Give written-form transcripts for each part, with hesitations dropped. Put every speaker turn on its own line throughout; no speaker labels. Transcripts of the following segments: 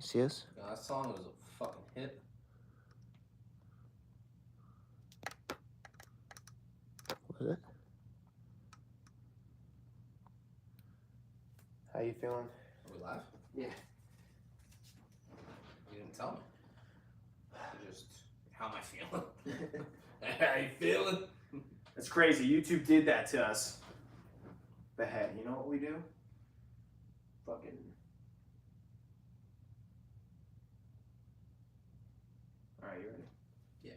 You see us?
Yeah, that song was a fucking hit.
Was it? How you feeling?
Are we live?
Yeah.
You didn't tell me. You just, how am I feeling? How you feeling?
It's crazy. YouTube did that to us. But hey, you know what we do? Fucking. Alright, you ready?
Yeah.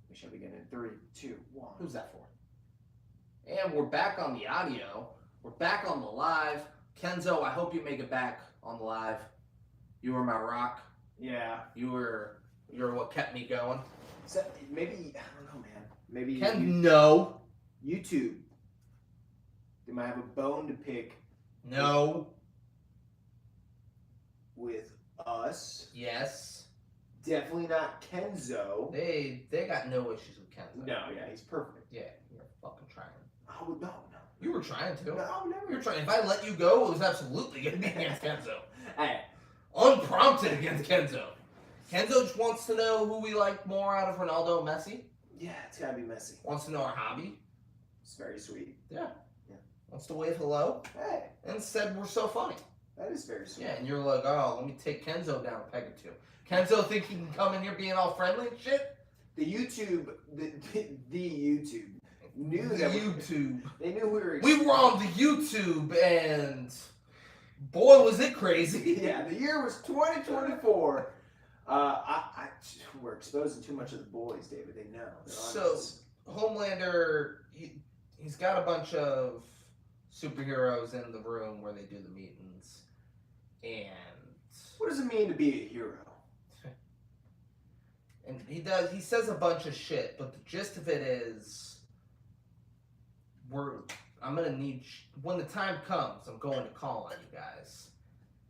We shall begin in 3, 2, 1.
Who's that for? And we're back on the audio. We're back on the live. Kenzo, I hope you make it back on the live. You were my rock.
Yeah.
You're what kept me going.
So maybe, I don't know, man. Maybe
No.
YouTube. They might have a bone to pick
No.
with us.
Yes.
Definitely not Kenzo.
They got no issues with Kenzo.
No, yeah, he's perfect.
Yeah, you're fucking trying.
I would no.
You were trying to.
No, never.
You were trying. If I let you go, it was absolutely going to be against Kenzo.
Hey.
Unprompted against Kenzo. Kenzo just wants to know who we like more out of Ronaldo and Messi.
Yeah, it's gotta be messy.
Wants to know our hobby.
It's very sweet.
Yeah.
Yeah.
Wants to wave hello.
Hey,
And said we're so funny.
that is very sweet.
Yeah, and you're like, oh, let me take Kenzo down a peg or two. Kenzo think he can come in here being all friendly and shit?
The YouTube knew that
YouTube.
They knew we were.
We were on the YouTube and boy was it crazy.
Yeah, the year was 2024. We're exposing too much of the boys, David. They know. They're on
So
us.
Homelander, he's got a bunch of superheroes in the room where they do the meetings, and
What does it mean to be a hero?
he says a bunch of shit, but the gist of it is I'm gonna need when the time comes, I'm going to call on you guys.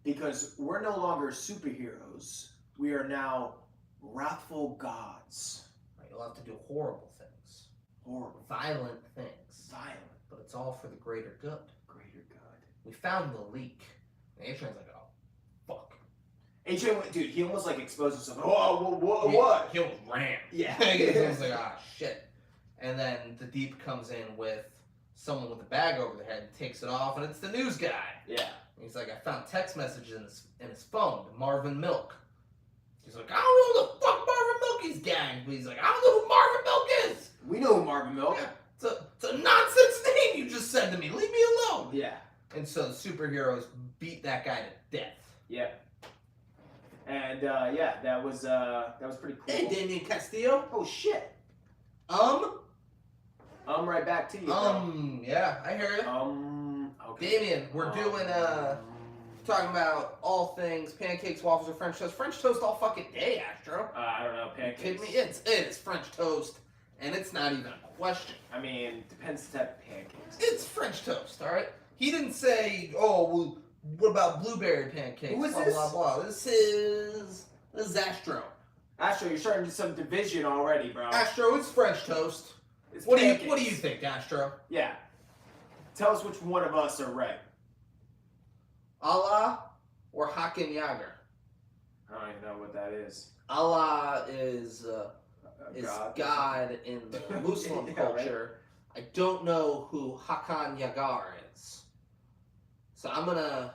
Because we're no longer superheroes. We are now wrathful gods.
Right, you'll have to do horrible things,
Horrible.
violent things,
Violent.
but it's all for the greater good.
Greater good.
We found the leak. And Adrian's like, oh, fuck.
AJ went, dude, he almost like exposed himself. Oh, what?
He almost ran.
Yeah.
He was like, ah, shit. And then the Deep comes in with someone with a bag over their head, takes it off, and it's the news guy.
Yeah.
And he's like, I found text messages in his phone to Marvin Milk. He's like, I don't know who the fuck Marvin Milk is, gang. But he's like, I don't know who Marvin Milk is.
We know who Marvin Milk.
Yeah, it's a nonsense name you just said to me. Leave me alone.
Yeah.
And so the superheroes beat that guy to death.
Yep. And yeah, that was pretty cool.
Hey, Damien Castillo.
Oh shit. Right back to you. Bro.
Yeah, I hear you.
Okay.
Damien, we're doing talking about all things pancakes, waffles, or French toast. French toast all fucking day, Astro.
I don't know, pancakes.
You kidding me? It is French toast, and it's not even a question.
I mean, depends the type of pancakes.
It's French toast, all right? He didn't say, oh, well, what about blueberry pancakes?
Who is
blah,
this?
blah, blah. This is Astro.
Astro, you're starting to do some division already, bro.
Astro, it's French toast.
It's
What do
pancakes.
you think, Astro?
Yeah. Tell us which one of us are right.
Allah or Hakan Yager?
I don't even know what that is.
Allah is God in the Muslim
Yeah,
culture. I don't know who Hakan Yagar is. So I'm gonna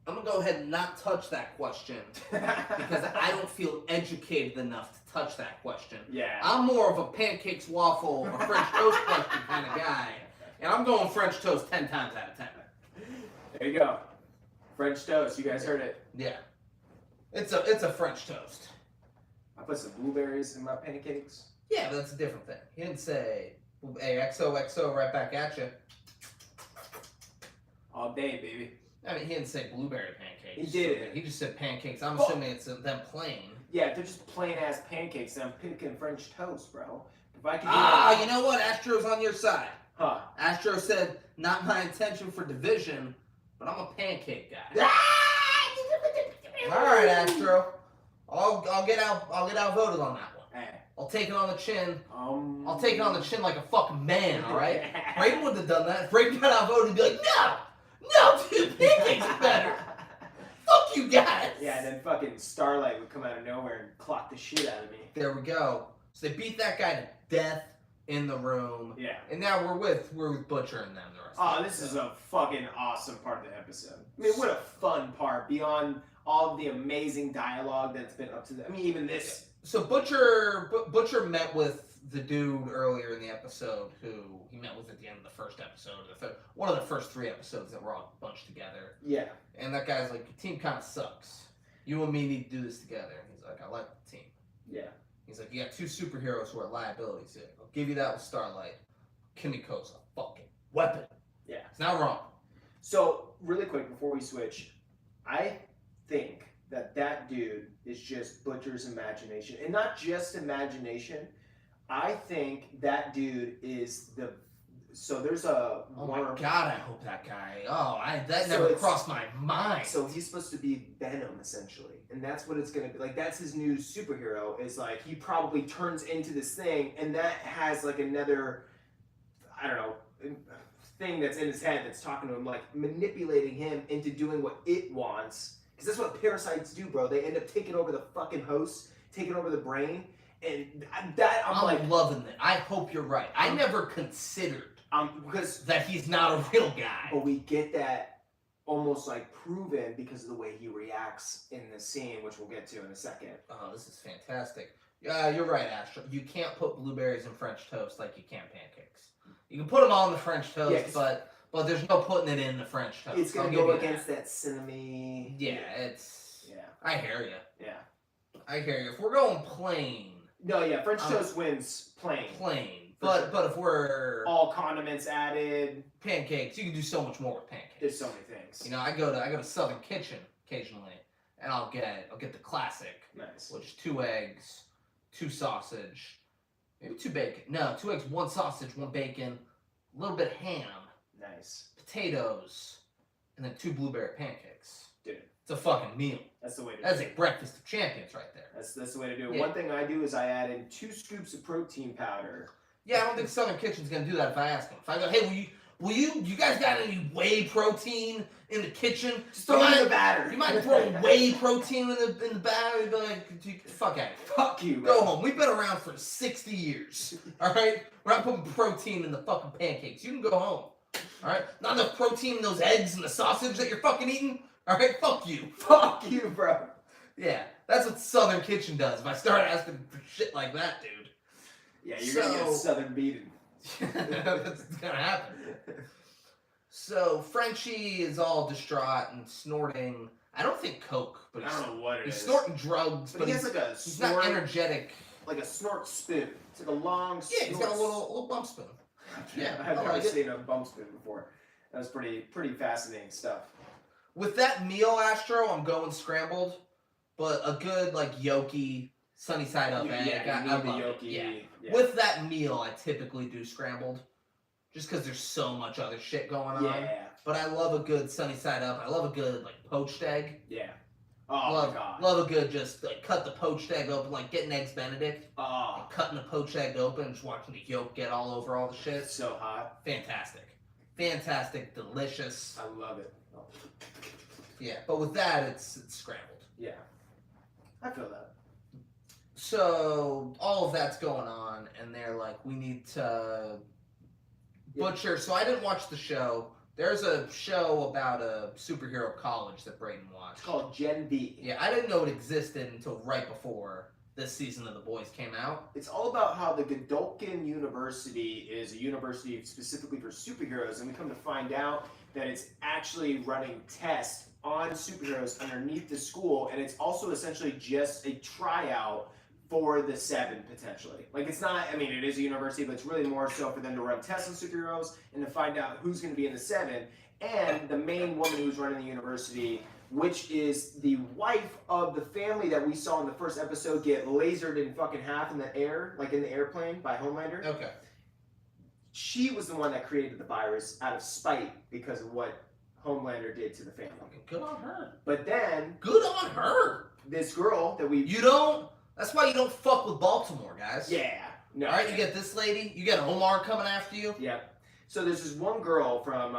go ahead and not touch that question because I don't feel educated enough to touch that question.
Yeah.
I'm more of a pancakes, waffle, or French toast question kind of guy. And I'm going French toast 10 times out of 10.
There you go. French toast. You guys heard it.
Yeah. It's a French toast.
I put some blueberries in my pancakes.
Yeah, but that's a different thing. He didn't say, hey, XOXO right back at you.
All day, baby.
I mean, he didn't say blueberry pancakes.
He did.
He just said pancakes. I'm
Well-
assuming it's them plain.
Yeah, if they're just plain ass pancakes, then I'm picking French toast, bro. If I could
Ah, you know what? Astro's on your side.
Huh.
Astro said, not my intention for division, but I'm a pancake guy. All right, Astro. I'll get outvoted on that one.
Hey.
I'll take it on the chin.
Um.
I'll take it on the chin like a fucking man, all right? Braden wouldn't have done that. If Braden got outvoted, he'd be like, no, dude, pancakes are better. Fuck you guys.
Yeah, then fucking Starlight would come out of nowhere and clock the shit out of me.
There we go. So they beat that guy to death in the room.
Yeah.
And now we're with Butcher and them the rest of
Oh,
the
this
episode.
is a fucking awesome part of the episode. I mean, what a fun part beyond all of the amazing dialogue that's been up to the. I mean, even this.
So Butcher met with the dude earlier in the episode who he met with at the end of the first episode, one of the first 3 episodes that were all bunched together.
Yeah.
And that guy's like, your team kind of sucks. You and me need to do this together. And he's like, I like the team.
Yeah.
He's like, you got 2 superheroes who are liabilities here. I'll give you that with Starlight. Kimiko's a fucking weapon.
Yeah.
It's not wrong.
So, really quick before we switch, I think that dude is just Butcher's imagination. And not just imagination. I think that dude is the. So there's a.
Oh my god, I hope that guy. That
So
never
it's-
crossed my mind.
So he's supposed to be Venom, essentially. And that's what it's going to be. Like, that's his new superhero. Is like, he probably turns into this thing, and that has, like, another, I don't know, thing that's in his head that's talking to him, like, manipulating him into doing what it wants. Because that's what parasites do, bro. They end up taking over the fucking host, taking over the brain. And that, I'm like,
loving it. I hope you're right. I never considered
because,
that he's not a real guy.
but we get that almost like proven because of the way he reacts in the scene, which we'll get to in a second.
Oh, this is fantastic. Yeah, you're right, Astro. You can't put blueberries in French toast like you can pancakes. You can put them all in the French toast,
Yeah, 'cause-
but there's no putting it in the French toast.
It's gonna
I'll give
go
you
against that cinnamon.
Yeah, it's.
Yeah.
I hear you.
Yeah.
I hear you. If we're going plain,
No, yeah. French toast wins plain.
plain.
For
But
sure.
but if we're
All condiments added.
pancakes, you can do so much more with pancakes.
There's so many things.
You know, I go to Southern Kitchen occasionally, and I'll get the classic,
Nice.
which is 2 eggs, 2 sausage, maybe 2 bacon. No, 2 eggs, 1 sausage, 1 bacon, a little bit of ham,
Nice.
potatoes, and then 2 blueberry pancakes.
Dude.
It's a fucking meal.
That's the way to
That's
do
a
it.
breakfast of champions right there.
That's the way to do it.
Yeah.
One thing I do is I add in 2 scoops of protein powder.
Yeah, I don't think Southern Kitchen's gonna do that if I ask them. If I go, hey, you guys got any whey protein in the kitchen?
Just throw it in the batter.
You might throw whey protein in the batter and be like, fuck out of here.
Fuck you,
Go
bro.
home. We've been around for 60 years. Alright? We're not putting protein in the fucking pancakes. You can go home. Alright? Not enough protein in those eggs and the sausage that you're fucking eating? Alright? Fuck you.
Fuck you, bro.
Yeah. That's what Southern Kitchen does. If I start asking for shit like that, dude.
Yeah, you're gonna get a southern beating.
That's gonna happen. So Frenchie is all distraught and snorting. I don't think coke, but
I don't know what it
he's
is.
snorting drugs.
But he has
he's,
like a
he's not
snort,
energetic.
like a snort spoon. It's like a long.
Yeah, he's got a
snort
little bump spoon. Yeah,
I've
I
never
like it.
seen a bump spoon before. That was pretty fascinating stuff.
With that meal, Astro, I'm going scrambled, but a good like yolky sunny side up egg.
Yeah, you
I
need the
love it.
yolky.
Yeah.
Yeah.
With that meal, I typically do scrambled, just because there's so much other shit going on.
Yeah.
But I love a good sunny side up. I love a good like poached egg.
Yeah. Oh
love,
my god.
love a good just like cut the poached egg open, like getting eggs Benedict,
Oh,
cutting the poached egg open, just watching the yolk get all over all the shit.
it's so hot.
Fantastic, delicious.
I love it. Oh.
Yeah, but with that, it's scrambled.
Yeah. I feel that.
So all of that's going on, and they're like, we need to butcher. So I didn't watch the show. There's a show about a superhero college that Brayden watched.
It's called Gen V.
Yeah, I didn't know it existed until right before this season of The Boys came out.
It's all about how the Godolkin University is a university specifically for superheroes, and we come to find out that it's actually running tests on superheroes underneath the school, and it's also essentially just a tryout for the 7 potentially. Like, it's not, I mean, it is a university, but it's really more so for them to run tests on superheroes and to find out who's going to be in the 7. And the main woman who's running the university, which is the wife of the family that we saw in the first episode get lasered in fucking half in the air, like in the airplane by Homelander.
Okay.
She was the one that created the virus out of spite because of what Homelander did to the family.
Good on her.
But then,
Good on her.
this girl that we...
You don't. That's why you don't fuck with Baltimore, guys.
Yeah. No.
All right, you get this lady. You got Omar coming after you.
Yeah. So there's this one girl from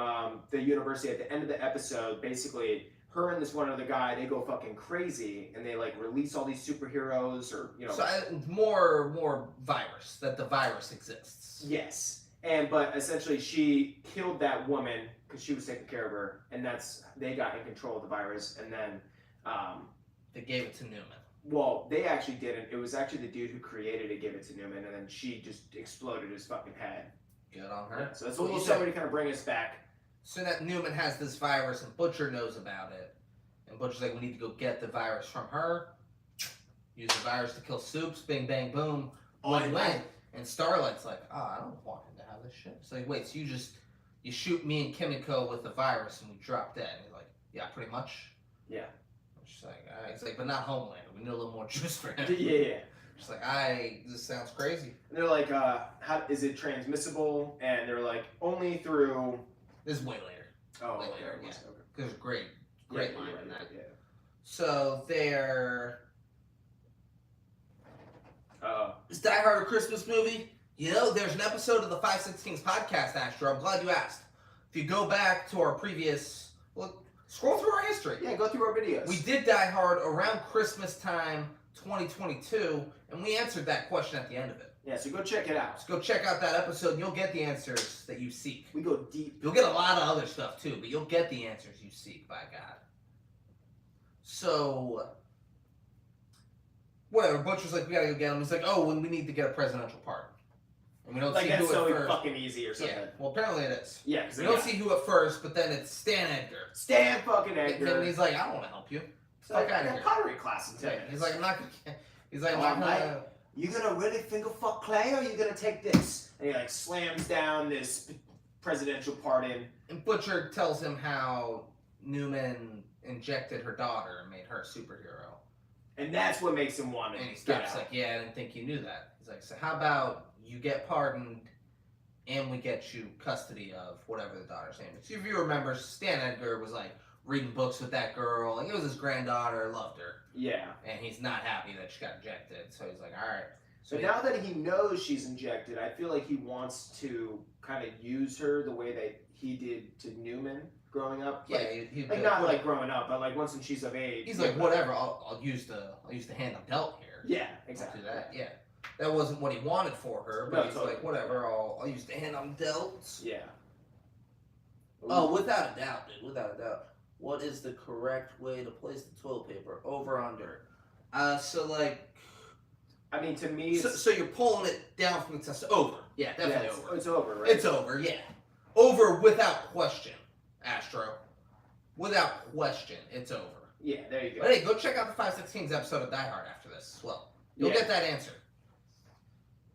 the university at the end of the episode. Basically, her and this one other guy, they go fucking crazy, and they like release all these superheroes, or
So more virus, that the virus exists.
Yes, but essentially she killed that woman because she was taking care of her, and they got in control of the virus, and then
they gave it to Newman.
Well, they actually didn't. It was actually the dude who created it gave it to Newman, and then she just exploded his fucking head.
Good on her.
Yeah, so that's what you said to kind of bring us back.
So that Newman has this virus, and Butcher knows about it, and Butcher's like, we need to go get the virus from her. Use the virus to kill Soups. Bing, bang, boom. Win. And Starlight's like, I don't want him to have this shit. It's like, wait, so you shoot me and Kimiko with the virus and we drop dead. And he's like, yeah, pretty much.
Yeah.
She's like, all right. He's like, but not Homelander. We need a little more juice for him.
Yeah.
She's like, this sounds crazy.
And they're like, how is it transmissible? And they're like, only through.
This is way later.
Oh,
way
okay.
later, yeah.
Okay.
There's a great line in that.
Yeah.
So they're.
Is
Die Hard a Christmas movie? You know, there's an episode of the 516s podcast, Astro. I'm glad you asked. If you go back to our previous, scroll through our history.
Yeah, go through our videos.
We did Die Hard around Christmas time 2022, and we answered that question at the end of it.
Yeah, so go check it out.
So go check out that episode, and you'll get the answers that you seek.
We go deep.
You'll get a lot of other stuff, too, but you'll get the answers you seek, by God. So, whatever, Butcher's like, we gotta go get him. He's like, oh, we need to get a presidential pardon. And we don't see
that's
who
so
at first.
fucking easy or something.
Yeah, well, apparently it is.
Yeah, because
We don't see who at first, but then it's Stan Edgar.
Stan fucking Edgar.
And he's like, I don't want to help you.
It's like,
fuck outta
I got
here.
pottery class in 10 minutes.
He's like, I'm not gonna. He's like,
Oh,
I'm not
mate.
gonna.
You gonna really finger fuck Clay, or are you gonna take this? And he like slams down this presidential pardon.
And Butcher tells him how Newman injected her daughter and made her a superhero.
And that's what makes him want to
And he
get
stops
out.
like, yeah, I didn't think you knew that. He's like, so how about you get pardoned and we get you custody of whatever the daughter's name is. If you remember, Stan Edgar was like reading books with that girl. Like, it was his granddaughter, loved her.
Yeah.
And he's not happy that she got injected. So he's like, all right. So
But now that he knows she's injected, I feel like he wants to kind of use her the way that he did to Newman growing up.
yeah,
Like,
he'd
like
be
not like growing up, but like once when she's of age.
he's like, whatever. I'll use the hand I'm dealt here.
Yeah,
I'll
exactly.
do that. Yeah. That wasn't what he wanted for her, but
No,
he's
totally.
like, whatever. I'll use the hand I'm dealt.
Yeah.
Oh, without a doubt, dude. Without a doubt. What is the correct way to place the toilet paper? Over, under. So like.
I mean, to me, it's,
So you're pulling it down from the test. Over. Yeah, definitely
yeah,
over.
it's over, right?
It's over. Yeah. Over without question, Astro. Without question, it's over.
Yeah, there you go.
But hey, go check out the 516s episode of Die Hard after this as well. You'll get that answer.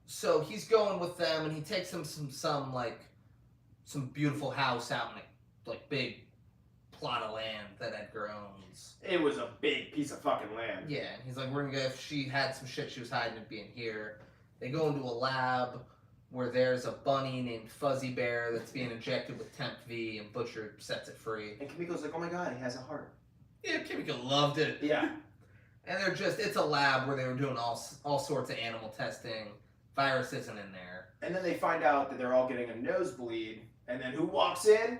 So he's going with them, and he takes them some beautiful house out in a like big plot of land that Edgar owns.
It was a big piece of fucking land.
Yeah, and he's like, we're gonna go. If she had some shit she was hiding, it'd be in here. They go into a lab where there's a bunny named Fuzzy Bear that's being injected with Temp V, and Butcher sets it free.
And Kimiko's like, oh my god, he has a heart.
Yeah, Kimiko loved it.
Yeah.
And it's a lab where they were doing all sorts of animal testing. Virus isn't in there.
And then they find out that they're all getting a nosebleed. And then who walks in?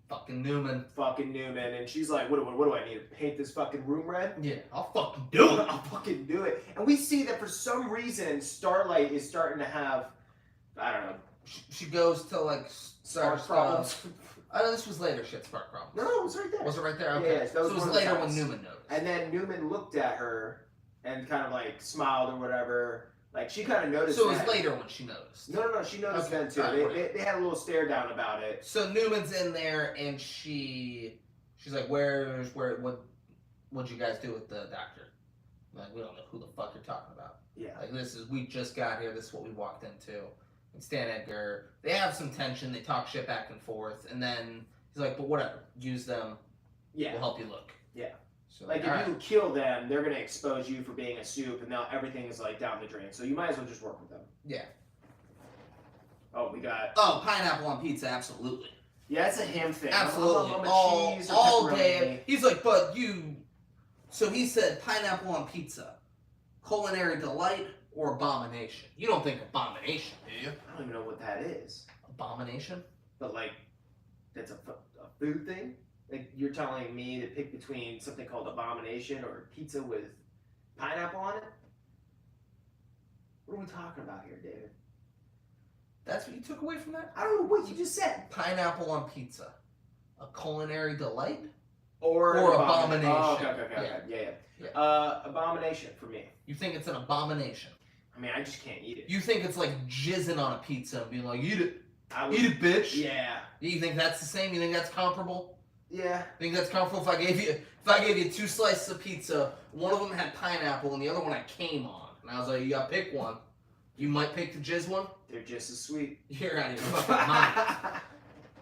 Fucking Newman.
Fucking Newman. And she's like, what do I need to paint this fucking room red?
Yeah, I'll fucking do it.
I'll fucking do it. And we see that for some reason, Starlight is starting to have, I don't know,
She goes to like
spark
start
problems.
Oh, this was later. Shit, spark problems.
No, it was right there.
Was it right there?
Yeah,
Okay.
yeah, so that
so
was
it was
one of the
later when
times.
Newman noticed.
And then Newman looked at her and kind of like smiled or whatever. Like she kind of noticed
So it was
that.
later when she noticed.
No, she noticed
Okay.
then too.
Alright,
They had a little stare down about it.
So Newman's in there, and she's like, what'd you guys do with the doctor? Like, we don't know who the fuck you're talking about.
Yeah.
Like, we just got here, this is what we walked into. And Stan Edgar, they have some tension, they talk shit back and forth, and then he's like, but whatever, use them,
Yeah.
we'll help you look.
Yeah.
So,
Like if you kill them, they're gonna expose you for being a soup, and now everything is like down the drain. So you might as well just work with them.
Yeah.
Oh, we got.
Oh, pineapple on pizza, absolutely.
Yeah, it's a him thing.
Absolutely.
I'm a
All,
cheese or
all
pepperoni.
day. He's like, but you. So he said pineapple on pizza. Culinary delight or abomination? You don't think abomination, do you?
I don't even know what that is.
Abomination?
But like, that's a food thing. Like you're telling me to pick between something called Abomination or pizza with pineapple on it? What are we talking about here, David?
That's what you took away from that?
I don't know what you just said.
Pineapple on pizza. A culinary delight?
Or
abomination.
Oh, okay. Yeah. Abomination for me.
You think it's an abomination?
I mean, I just can't eat it.
You think it's like jizzing on a pizza and being like, eat it.
I would,
Eat it, bitch.
Yeah.
You think that's the same? You think that's comparable?
Yeah.
Think that's comparable if I gave you 2 slices of pizza, one of them had pineapple and the other one had came on. And I was like, you gotta pick one. You might pick the jizz one?
They're just as sweet.
You're out of your fucking mind.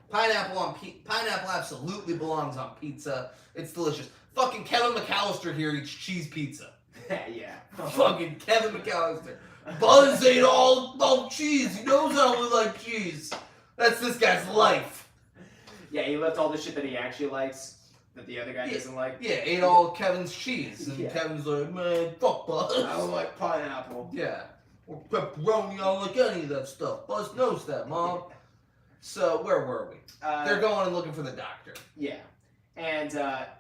Pineapple absolutely belongs on pizza. It's delicious. Fucking Kevin McAllister here eats cheese pizza.
Yeah.
Fucking Kevin McAllister. Buzz ate all cheese. He knows how we like cheese. That's this guy's life.
Yeah, he left all the shit that he actually likes that the other guy doesn't like.
Yeah, ate all Kevin's cheese. And
Yeah.
Kevin's like, man, fuck Buzz.
I don't like pineapple.
Yeah. Or pepperoni, I don't like any of that stuff. Buzz knows that, Mom. So, where were we? They're going and looking for the doctor.
Yeah. And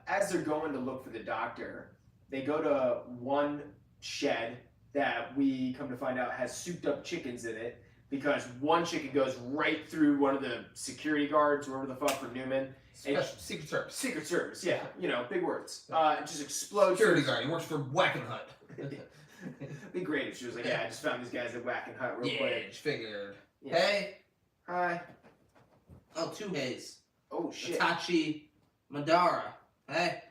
as they're going to look for the doctor, they go to one shed that we come to find out has souped up chickens in it because one chicken goes right through one of the security guards, whoever the fuck, for Newman.
Special Secret Service.
Secret Service, yeah. You know, big words. It just explodes.
Security guard. He works for Whacking Hut.
It'd be great if she was like, yeah, I just found these guys at Whacking Hut real
Yeah,
quick.
just figured.
Yeah.
Hey.
Hi.
Oh, 2 haze.
Oh, shit.
Itachi Madara. Hey.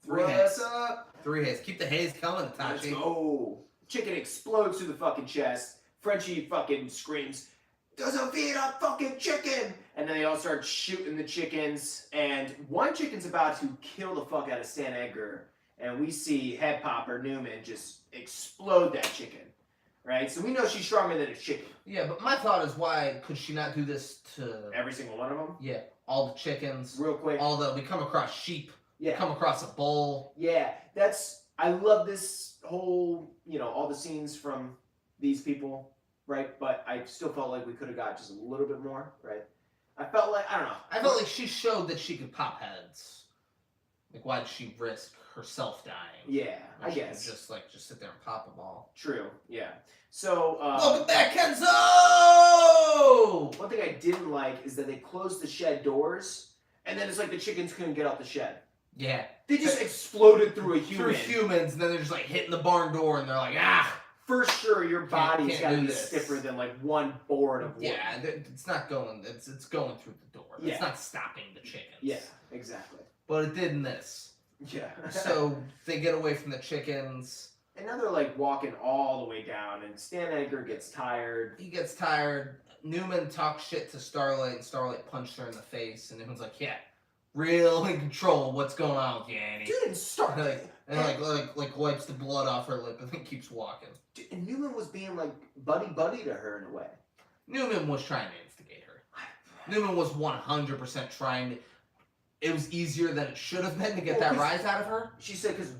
3
What's
haze.
up?
3 haze. Keep the haze coming,
Let's
Itachi.
go. Chicken explodes through the fucking chest. Frenchie fucking screams, "Doesn't feed a fucking chicken!" And then they all start shooting the chickens. And one chicken's about to kill the fuck out of Stan Edgar. And we see Head Popper Newman just explode that chicken. Right? So we know she's stronger than a chicken.
Yeah, but my thought is, why could she not do this to
Every single one of them.
yeah, all the chickens,
Real quick.
we come across sheep,
Yeah.
come across a bull.
Yeah. I love this whole, all the scenes from these people, right? But I still felt like we could have got just a little bit more, right? I felt like, I don't know.
I felt like she showed that she could pop heads. Like, why'd she risk herself dying?
Yeah,
When
I
she
guess.
could just sit there and pop them all.
True, yeah. So,
Welcome back, Kenzo!
one thing I didn't like is that they closed the shed doors, and then it's like the chickens couldn't get out the shed.
Yeah.
They just exploded through a human.
Through humans, and then they're just like hitting the barn door, and they're like, ah!
For sure, your body's
can't
got to
do
be
this.
stiffer than like one board of wood.
Yeah, it's not going, it's going through the door.
Yeah.
It's not stopping the chickens.
Yeah, exactly.
But it did in this.
Yeah.
So they get away from the chickens.
And now they're like walking all the way down, and Stan Edgar gets tired.
He gets tired. Newman talks shit to Starlight, and Starlight punched her in the face. And Newman's like, "Yeah, real in control. What's going on with you, Annie?"
Dude, and Starlight.
And like wipes the blood off her lip and then keeps walking.
Dude, and Newman was being like buddy to her in a way.
Newman was trying to instigate her. Newman was 100% trying to. It was easier than it should have been to get that rise out of her.
She said, because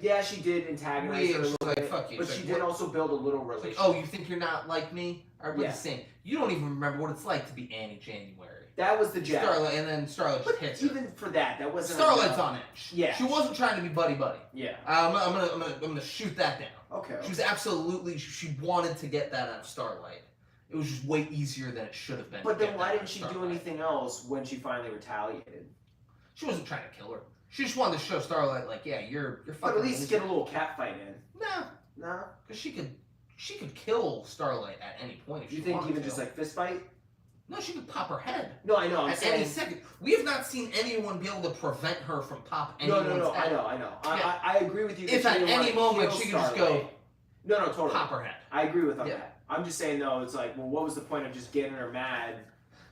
yeah, she did antagonize her a
was
little
like,
bit,
fuck you.
but
She's
she
like,
did also build a little
It's
relationship.
like, oh, you think you're not like me? Or we're
Yeah.
the same. You don't even remember what it's like to be Annie January.
That was the jab.
Starlight, and then Starlight just
But
hits her.
even for that wasn't
Starlight's
enough.
on edge.
Yeah.
She wasn't trying to be buddy.
Yeah.
I'm gonna shoot that down.
Okay.
She was absolutely. She wanted to get that out of Starlight. It was just way easier than it should have been.
But
to
then
get
why
that out
didn't
of
she do
Starlight.
anything else when she finally retaliated?
She wasn't trying to kill her. She just wanted to show Starlight, like, yeah, you're
But
fucking.
at least get a little cat fight in.
No,
No?
because she could kill Starlight at any point if
You
she
think
wanted
even
to.
just like fist fight?
No, she could pop her head.
No, I know. I'm
At
saying.
any second. We have not seen anyone be able to prevent her from pop anyone's
No.
head.
I know.
Yeah.
I agree with you. that
If
she
at
didn't
any
wanna
moment
kill
she could just
Starlight.
go
No, totally.
pop her head.
I agree with
Yeah.
that. I'm just saying though, it's like, well, what was the point of just getting her mad?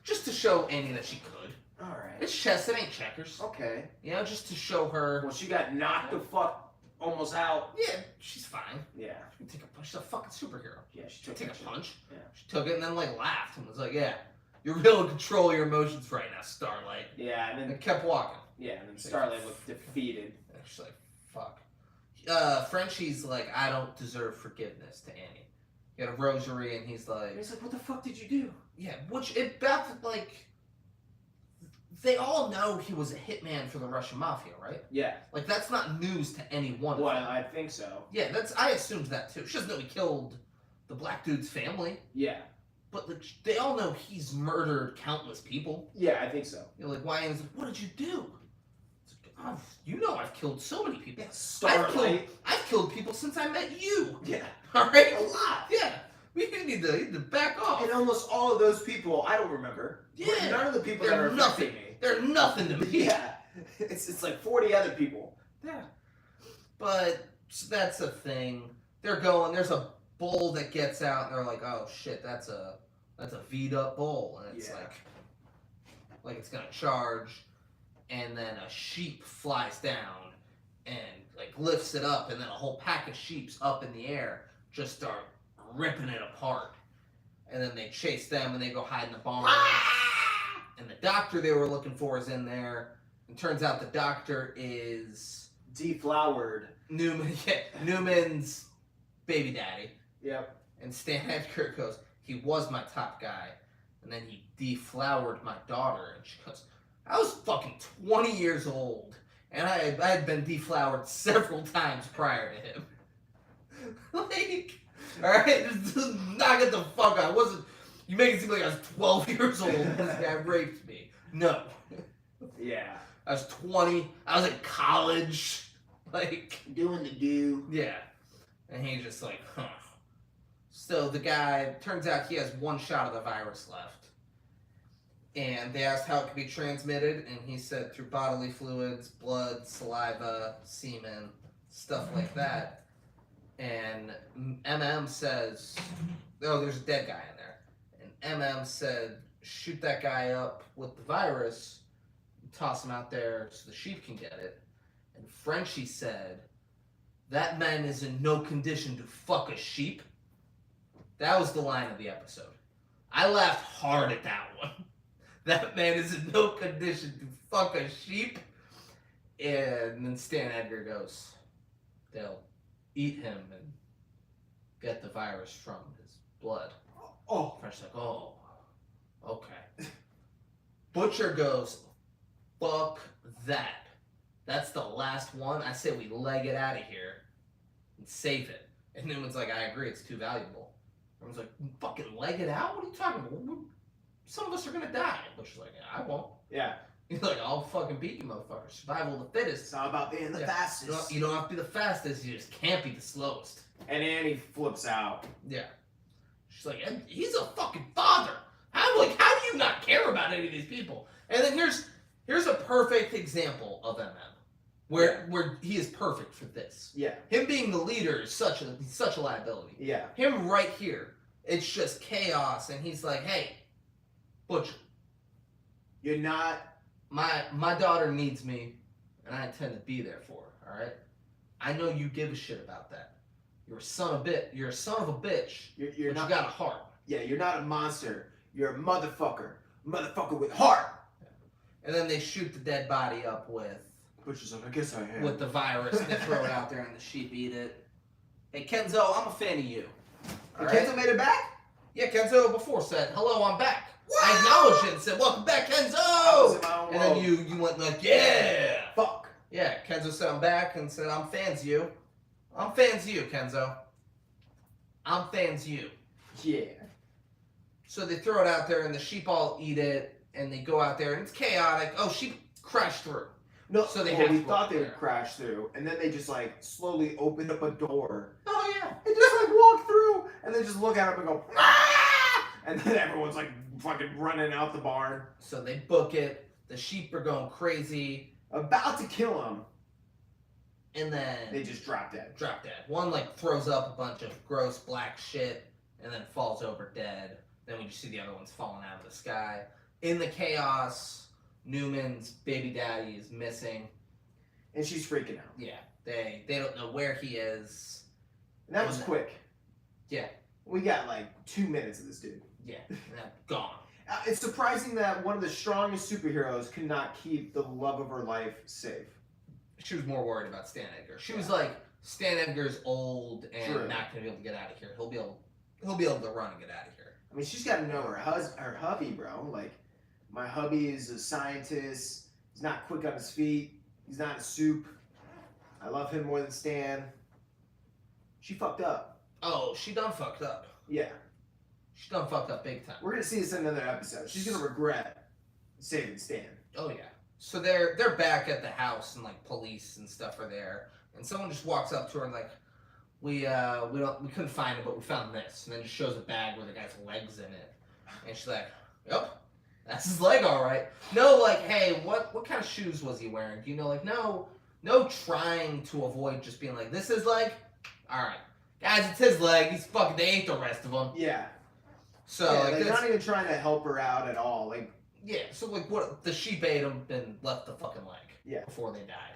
Just to show Annie that she could.
All right.
It's chess, it ain't checkers.
Okay.
You know, just to show her.
Well, she got knocked the fuck almost out.
Yeah, she's fine.
Yeah.
She can take a punch. She's a fucking superhero.
Yeah, she
She
took
can take
that
a
shit.
punch.
Yeah.
She took it and then like laughed and was like, "Yeah, you're real in control of your emotions right now, Starlight."
Yeah, and
And
then
kept walking.
and then Starlight looked defeated.
And she's like, "Fuck." Frenchie's like, "I don't deserve forgiveness" to Annie. He had a rosary and he's like,
And he's like, "What the fuck did you do?"
"Yeah," which it back like they all know he was a hitman for the Russian mafia, right?
Yeah.
Like, that's not news to anyone.
Well, I think so.
Yeah, I assumed that too. She doesn't know he killed the black dude's family,
Yeah.
but they all know he's murdered countless people.
Yeah, I think so.
You know, like, Wyann's like, what did you do? It's like, oh, you know I've killed so many people.
Starlight.
I've killed people since I met you.
Yeah.
All right?
A lot.
Yeah. We need to back off.
And almost all of those people, I don't remember.
Yeah.
None of the people
They're
that are
nothing.
affecting me.
They're nothing to me.
Yeah. It's like 40 other people.
Yeah. But that's a thing. They're going, there's a bull that gets out, and they're like, oh shit, that's a V'd up bull. And it's
Yeah.
like it's gonna charge, and then a sheep flies down and like lifts it up, and then a whole pack of sheeps up in the air just start ripping it apart. And then they chase them and they go hide in the barn. And the doctor they were looking for is in there. And turns out the doctor is
Deflowered.
Newman's baby daddy.
Yep.
And Stan Edgar goes, he was my top guy. And then he deflowered my daughter. And she goes, I was fucking 20 years old. And I had been deflowered several times prior to him. Like, alright, just knock it the fuck out. You make it seem like I was 12 years old and this guy raped me. No.
Yeah.
I was 20. I was in college. Like,
Doing the do.
yeah. And he's just like, huh. So the guy, turns out he has one shot of the virus left. And they asked how it could be transmitted, and he said through bodily fluids, blood, saliva, semen, stuff like that. And MM says, oh, there's a dead guy in there. And MM said, shoot that guy up with the virus, toss him out there so the sheep can get it. And Frenchie said, that man is in no condition to fuck a sheep. That was the line of the episode. I laughed hard at that one. That man is in no condition to fuck a sheep. And then Stan Edgar goes, they'll eat him and get the virus from his blood.
Oh.
French's like, oh, okay. Butcher goes, fuck that. That's the last one. I say we leg it out of here and save it. And Newman's like, I agree, it's too valuable. Everyone's like, fucking leg it out? What are you talking about? Some of us are gonna die. Butcher's like, yeah, I won't.
Yeah.
He's like, I'll fucking beat you, motherfucker. Survival of the fittest.
It's not about being the
Yeah.
fastest.
You don't have to be the fastest, you just can't be the slowest.
And Annie flips out.
Yeah. She's like, and he's a fucking father. How do you not care about any of these people? And then here's a perfect example of MM. Where he is perfect for this.
Yeah.
Him being the leader is such a liability.
Yeah.
Him right here, it's just chaos, and he's like, hey, Butcher,
You're not.
my daughter needs me, and I intend to be there for her, alright? I know you give a shit about that. You're a son of a bitch,
You're
but
not.
you got a heart.
Yeah. You're not a monster. You're a motherfucker. Motherfucker with heart.
And then they shoot the dead body up with
Butcher's like, I guess I am.
the virus, and they throw it out there, and the sheep eat it. Hey, Kenzo, I'm a fan of you.
And
Alright?
Kenzo made it back.
Yeah, Kenzo before said, hello, I'm back.
Wow!
I acknowledged it and said, welcome back,
I was
Kenzo!
in my own
And then
world.
you went like, yeah!
Fuck.
Yeah, Kenzo said, I'm back, and said, I'm fans you. I'm fans you, Kenzo. I'm fans you.
Yeah.
So they throw it out there, and the sheep all eat it, and they go out there, and it's chaotic. Oh, sheep crash through.
No.
So they
well,
have
we
to go
thought
up
they
there.
would crash through, and then they just like slowly opened up a door
Oh, yeah.
and just like walk through, and then just look at him and go, ah! And then everyone's like fucking running out the barn,
So they book it. The sheep are going crazy,
about to kill him.
and then
They just drop dead.
drop dead. One like throws up a bunch of gross black shit and then falls over dead. Then we just see the other ones falling out of the sky. In the chaos, Newman's baby daddy is missing.
And she's freaking out.
Yeah, they don't know where he is.
And that was
And-
quick.
Yeah.
We got like 2 minutes of this dude.
Yeah, and then gone.
It's surprising that one of the strongest superheroes could not keep the love of her life safe.
She was more worried about Stan Edgar. She was
Yeah.
like, Stan Edgar's old and
True.
not gonna be able to get out of here. He'll be able to run and get out of here.
I mean, she's got to know her hubby, bro. Like, My hubby is a scientist. He's not quick on his feet. He's not a soup. I love him more than Stan. She fucked up.
Oh, she done fucked up.
Yeah.
She done fucked up big time.
We're gonna see this in another episode. She's gonna regret saving Stan.
Oh yeah. So they're back at the house and like police and stuff are there, and someone just walks up to her and like, we couldn't find it, but we found this, and then just shows a bag with the guy's legs in it, and she's like, yep, that's his leg, all right. No, like, hey, what kind of shoes was he wearing? Do you know? Like, no trying to avoid just being like, this is like, all right, guys, it's his leg. He's fucking. They ate the rest of them.
Yeah.
So
yeah,
like,
they're not even trying to help her out at all. Like.
Yeah, so like what the sheep ate him and left the fucking leg before they died.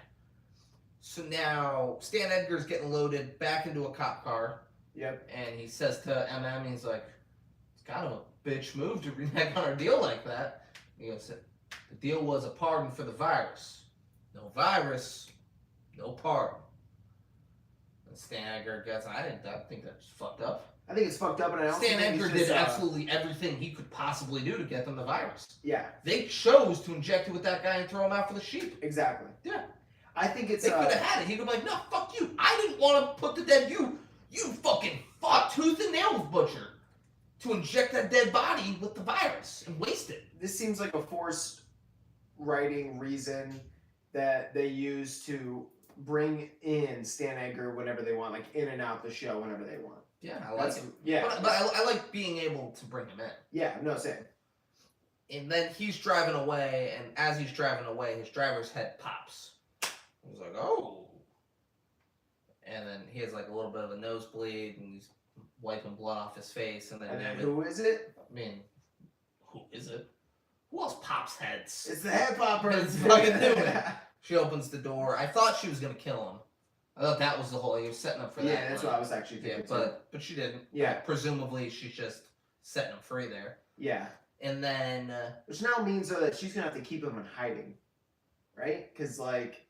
So now Stan Edgar's getting loaded back into a cop car.
Yep.
And he says to MM, he's like, it's kind of a bitch move to renege on our deal like that. He goes, the deal was a pardon for the virus. No virus, no pardon. And Stan Edgar gets, I think that's fucked up.
I think it's fucked up, and I also
Stan
think
Edgar
he's just,
did absolutely everything he could possibly do to get them the virus.
Yeah.
They chose to inject it with that guy and throw him out for the sheep.
Exactly.
Yeah.
I think it's.
They could have had it. He'd be like, no, fuck you. I didn't want to put the dead you. You fucking fought tooth and nail with Butcher to inject that dead body with the virus and waste it.
This seems like a forced writing reason that they use to bring in Stan Edgar whenever they want, like in and out the show whenever they want.
Yeah, I like it.
Yeah.
But I like being able to bring him in.
Yeah, no, same.
And then he's driving away, and as he's driving away, his driver's head pops. He's like, oh. And then he has like a little bit of a nosebleed, and he's wiping blood off his face. And then
who is it?
I mean, who is it? Who else pops heads?
It's the head popper.
It's fucking Newman. She opens the door. I thought she was going to kill him. I thought that was the whole. He was setting up for that.
Yeah, that's what I was actually thinking.
Yeah, but she didn't.
Yeah.
Presumably, she's just setting him free there.
Yeah.
And then.
Which now means though that she's gonna have to keep him in hiding, right? Because like.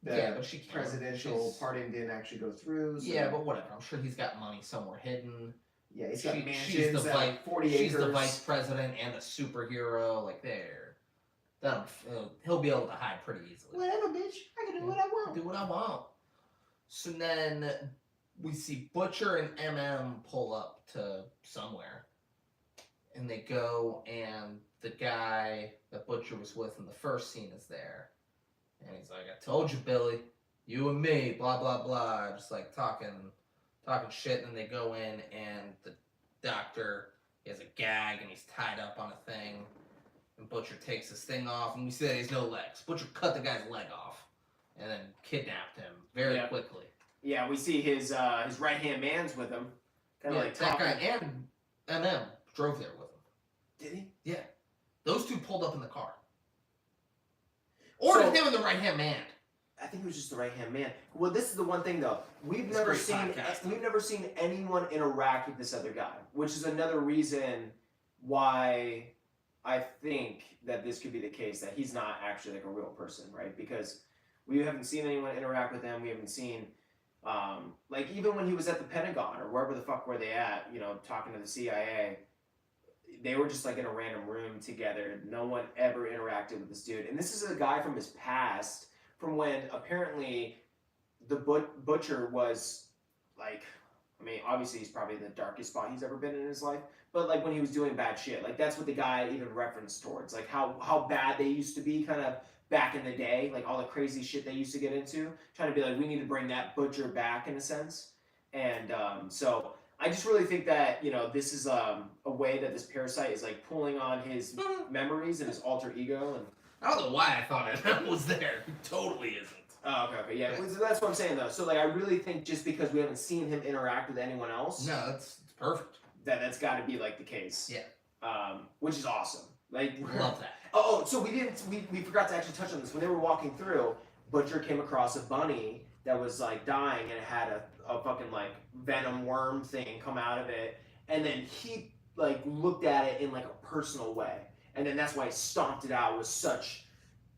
The
but she can't.
presidential pardon didn't actually go through. So.
Yeah, but whatever. I'm sure he's got money somewhere hidden.
Yeah, he's got mansions
she's the
at 40 acres.
She's the vice president and a superhero. Like he'll be able to hide pretty easily.
Whatever, bitch. I can do what I want.
Do what I want. So then we see Butcher and MM pull up to somewhere. And they go, and the guy that Butcher was with in the first scene is there. And he's like, I told you, Billy. You and me, blah, blah, blah. Just like talking shit. And then they go in, and the doctor, he has a gag, and he's tied up on a thing. And Butcher takes his thing off, and we see that he has no legs. Butcher cut the guy's leg off, and then kidnapped him very quickly.
Yeah, we see his right-hand man's with him. Kind of like
that
talking.
guy and MM drove there with him.
Did he?
Yeah. Those two pulled up in the car. Or did him and the right-hand man?
I think it was just the right-hand man. Well, this is the one thing though. We've never seen anyone interact with this other guy, which is another reason why I think that this could be the case, that he's not actually like a real person, right? Because we haven't seen anyone interact with him. We haven't seen, like even when he was at the Pentagon or wherever the fuck were they at, you know, talking to the CIA, they were just like in a random room together. No one ever interacted with this dude. And this is a guy from his past, from when apparently the Butcher was like, I mean, obviously he's probably in the darkest spot he's ever been in his life, but like when he was doing bad shit, like that's what the guy even referenced towards, like how bad they used to be kind of back in the day, like all the crazy shit they used to get into, trying to be like, we need to bring that Butcher back in a sense. And so I just really think that, you know, this is a way that this parasite is like pulling on his memories and his alter ego. And
I don't know why I thought it was there. It totally isn't.
Oh, okay, yeah. So that's what I'm saying though. So like, I really think just because we haven't seen him interact with anyone else,
no, it's perfect.
That's got to be like the case.
Yeah.
Which is awesome. Like,
love that.
Oh, so we forgot to actually touch on this when they were walking through. Butcher came across a bunny that was like dying, and it had a fucking like venom worm thing come out of it, and then he like looked at it in like a personal way, and then that's why he stomped it out with such,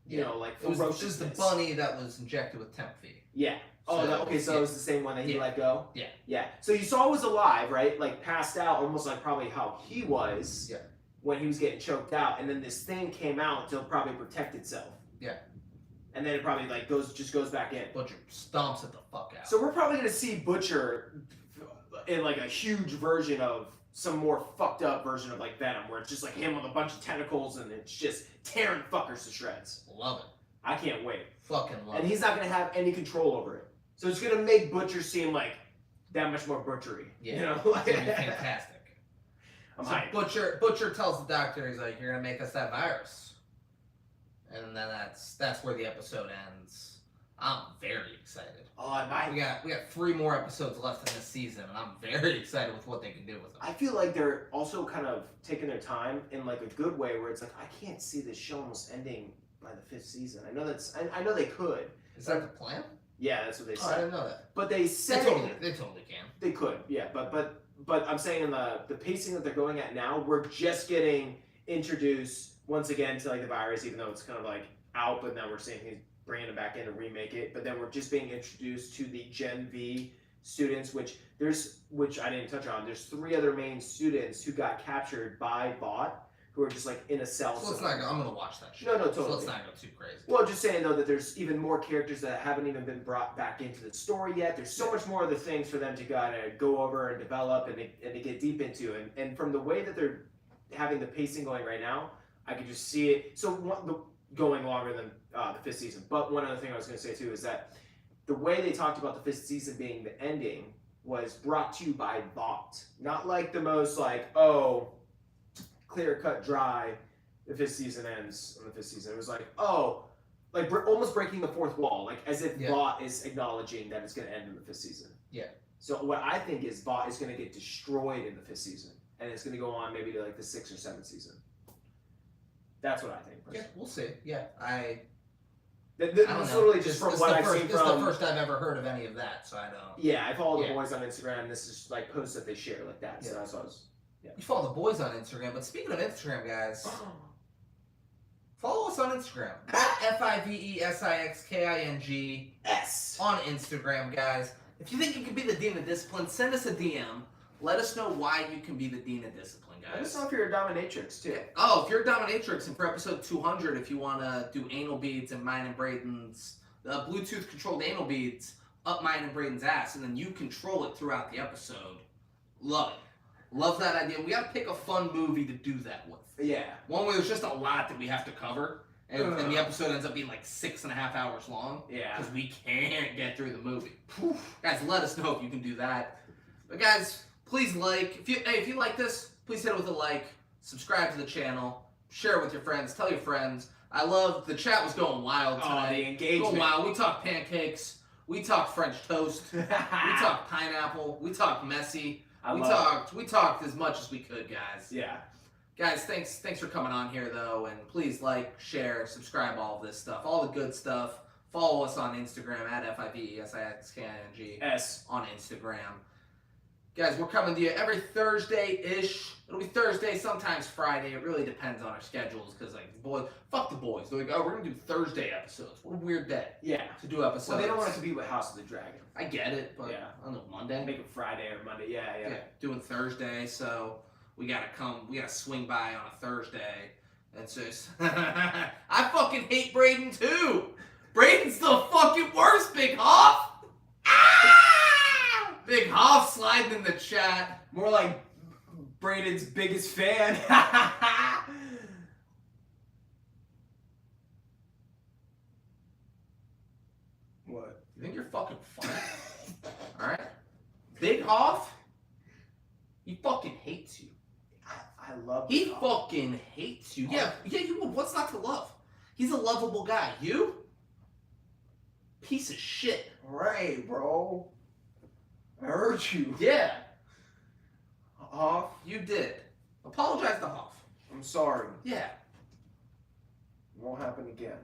you know, like ferociousness.
It was just the bunny that was injected with temp feed.
Yeah. Oh,
So,
so it was the same one that he let go?
Yeah.
Yeah. So you saw it was alive, right? Like passed out, almost like probably how he was.
Yeah.
when he was getting choked out, and then this thing came out to probably protect itself.
Yeah.
And then it probably like goes back in.
Butcher stomps it the fuck out.
So we're probably gonna see Butcher in like a huge version of some more fucked up version of like Venom, where it's just like him with a bunch of tentacles and it's just tearing fuckers to shreds.
Love it.
I can't wait.
Fucking love
And
it.
he's not gonna have any control over it. So it's gonna make Butcher seem like that much more butchery.
Yeah.
You know?
It's gonna be fantastic.
I'm
So
hyped.
Butcher tells the doctor, he's like, "You're gonna make us that virus," and then that's where the episode ends. I'm very excited.
Oh, I
We got 3 more episodes left in this season, and I'm very excited with what they can do with them.
I feel like they're also kind of taking their time in like a good way, where it's like I can't see this show almost ending by the 5th season. I know they could.
Is that the plan?
Yeah, that's what they
Oh, I
said.
didn't know that.
But they said
They totally can.
they could. Yeah, but I'm saying in the pacing that they're going at now, we're just getting introduced once again to like the virus, even though it's kind of like out. But now we're seeing he's bringing it back in to remake it. But then we're just being introduced to the Gen V students, which I didn't touch on. There's 3 other main students who got captured by Vought, who are just like in a cell.
So let's not go. I'm gonna watch that shit.
No,
So
totally.
let's not go too crazy.
Well, just saying though that there's even more characters that haven't even been brought back into the story yet. There's so much more of the things for them to gotta go over and develop and to get deep into. And from the way that they're having the pacing going right now, I could just see it. So going longer than the 5th season. But one other thing I was going to say too is that the way they talked about the 5th season being the ending was brought to you by Vought. Not like the most like, oh, clear cut dry. The 5th season ends on the 5th season. It was like, oh, like almost breaking the 4th wall, like as if Vought is acknowledging that it's going to end in the 5th season.
Yeah.
So what I think is Vought is going to get destroyed in the 5th season, and it's going to go on maybe to like the 6th or 7th season. That's what I think.
Yeah,
Personally.
we'll see. Yeah, I
That's
don't know.
literally just from
This
what
is the
I've
first,
seen
This is
from.
the first I've ever heard of any of that, so I don't.
Yeah, I follow the
Yeah.
boys on Instagram. This is like posts that they share like that. So
Yeah.
that's what I was.
You follow the boys on Instagram, but speaking of Instagram, guys, follow us on Instagram at FIVESIXKING
S.
on Instagram, guys. If you think you can be the Dean of Discipline, send us a DM. Let us know why you can be the Dean of Discipline,
Let us
guys.
know if you're a dominatrix too.
Oh, if you're a dominatrix, and for episode 200, if you want to do anal beads and mine and Braden's Bluetooth controlled anal beads up mine and Braden's ass, and then you control it throughout the episode. Love it. Love that idea. We got to pick a fun movie to do that with.
Yeah.
One where there's just a lot that we have to cover, and the episode ends up being like 6.5 hours long
Yeah.
because we can't get through the movie. Guys, let us know if you can do that. But guys, please like. If you like this, please hit it with a like. Subscribe to the channel. Share it with your friends. Tell your friends. I love the chat was going wild
Oh,
tonight.
the engagement.
Going wild. We talked pancakes. We talked French toast. We talked pineapple. We talked messy. We talked as much as we could, guys.
Yeah.
Guys, thanks for coming on here though, and please like, share, subscribe, all of this stuff, all the good stuff. Follow us on Instagram at FIVESIXKING
S.
on Instagram. Guys, we're coming to you every Thursday-ish. It'll be Thursday, sometimes Friday. It really depends on our schedules, because like fuck the boys. They're like, oh, we're gonna do Thursday episodes. What a weird day
Yeah.
to do episodes.
Well, they don't want it to be with House of the Dragon.
I get it, but
Yeah.
I don't know, Monday.
Make it Friday or Monday. Yeah.
Yeah, doing Thursday, so we gotta swing by on a Thursday. And so I fucking hate Braden too. Braden's the fucking worst, Big Hoff. Ah! Big Hoff sliding in the chat.
More like Braden's biggest fan. What?
You think you're fucking funny? All right, Big Hoff. He fucking hates you.
I love.
He
Big Hoff.
fucking hates you. Yeah, you would. What's not to love? He's a lovable guy. You? Piece of shit.
Right, bro. I heard you.
Yeah,
Hoff.
you did. Apologize to Hoff.
I'm sorry.
Yeah,
Won't happen again.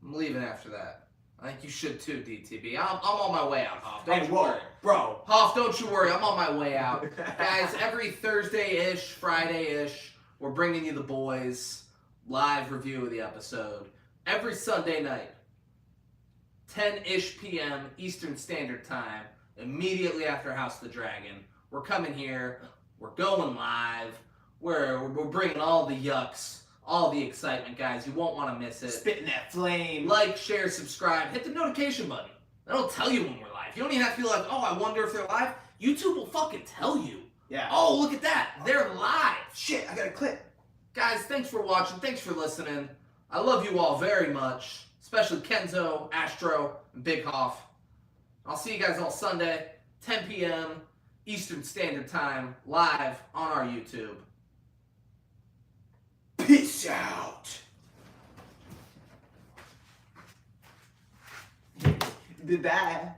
I'm leaving after that. I think you should too, DTB. I'm on my way out, Hoff. Don't
Hey,
you
whoa,
worry.
bro.
Hoff, don't you worry. I'm on my way out. Guys, every Thursday-ish, Friday-ish, we're bringing you the boys live review of the episode. Every Sunday night, 10-ish p.m. Eastern Standard Time, immediately after House of the Dragon. We're coming here. We're going live. where we're bringing all the yucks, all the excitement, guys. You won't want to miss it.
Spitting that flame.
Like, share, subscribe, hit the notification button. That'll tell you when we're live. You don't even have to be like, oh, I wonder if they're live. YouTube will fucking tell you.
Yeah.
Oh, look at that. They're live.
Shit, I gotta click.
Guys, thanks for watching. Thanks for listening. I love you all very much, especially Kenzo, Astro, and Big Hoff. I'll see you guys all Sunday, 10 p.m. Eastern Standard Time, live on our YouTube.
Peace out. Bye-bye.